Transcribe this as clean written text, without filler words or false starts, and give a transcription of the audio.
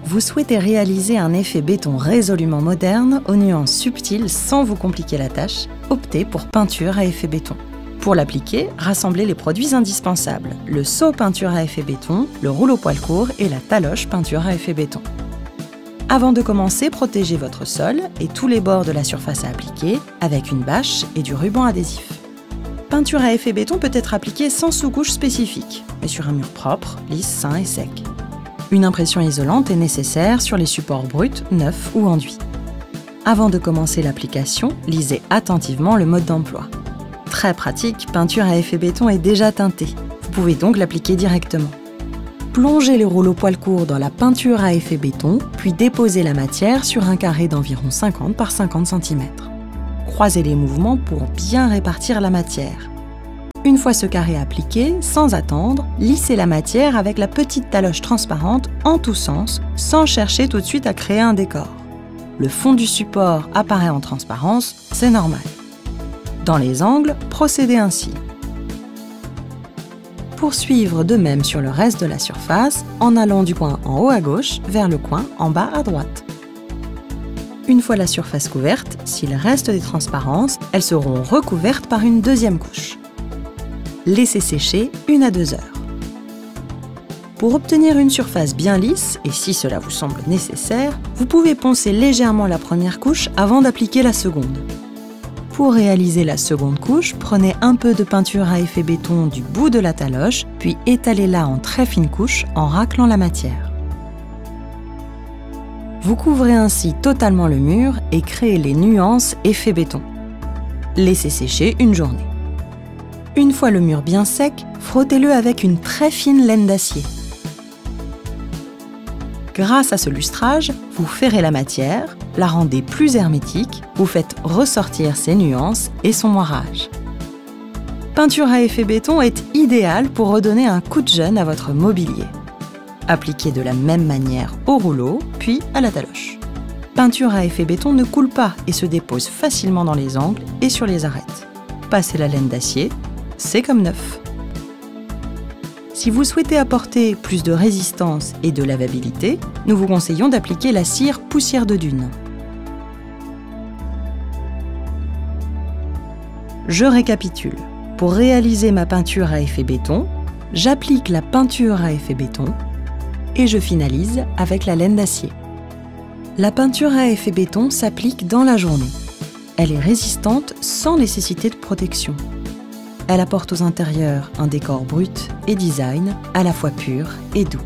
Vous souhaitez réaliser un effet béton résolument moderne aux nuances subtiles sans vous compliquer la tâche? Optez pour peinture à effet béton. Pour l'appliquer, rassemblez les produits indispensables, le seau peinture à effet béton, le rouleau poil court et la taloche peinture à effet béton. Avant de commencer, protégez votre sol et tous les bords de la surface à appliquer avec une bâche et du ruban adhésif. Peinture à effet béton peut être appliquée sans sous-couche spécifique, mais sur un mur propre, lisse, sain et sec. Une impression isolante est nécessaire sur les supports bruts, neufs ou enduits. Avant de commencer l'application, lisez attentivement le mode d'emploi. Très pratique, peinture à effet béton est déjà teintée. Vous pouvez donc l'appliquer directement. Plongez le rouleau poil court dans la peinture à effet béton, puis déposez la matière sur un carré d'environ 50 par 50 cm. Croisez les mouvements pour bien répartir la matière. Une fois ce carré appliqué, sans attendre, lissez la matière avec la petite taloche transparente en tous sens, sans chercher tout de suite à créer un décor. Le fond du support apparaît en transparence, c'est normal. Dans les angles, procédez ainsi. Poursuivre de même sur le reste de la surface en allant du coin en haut à gauche vers le coin en bas à droite. Une fois la surface couverte, s'il reste des transparences, elles seront recouvertes par une deuxième couche. Laissez sécher 1 à 2 heures. Pour obtenir une surface bien lisse, et si cela vous semble nécessaire, vous pouvez poncer légèrement la première couche avant d'appliquer la seconde. Pour réaliser la seconde couche, prenez un peu de peinture à effet béton du bout de la taloche, puis étalez-la en très fine couche en raclant la matière. Vous couvrez ainsi totalement le mur et créez les nuances effet béton. Laissez sécher une journée. Une fois le mur bien sec, frottez-le avec une très fine laine d'acier. Grâce à ce lustrage, vous ferrez la matière, la rendez plus hermétique, vous faites ressortir ses nuances et son moirage. Peinture à effet béton est idéale pour redonner un coup de jeune à votre mobilier. Appliquez de la même manière au rouleau, puis à la taloche. Peinture à effet béton ne coule pas et se dépose facilement dans les angles et sur les arêtes. Passez la laine d'acier, c'est comme neuf. Si vous souhaitez apporter plus de résistance et de lavabilité, nous vous conseillons d'appliquer la cire poussière de dune. Je récapitule. Pour réaliser ma peinture à effet béton, j'applique la peinture à effet béton et je finalise avec la laine d'acier. La peinture à effet béton s'applique dans la journée. Elle est résistante sans nécessité de protection. Elle apporte aux intérieurs un décor brut et design à la fois pur et doux.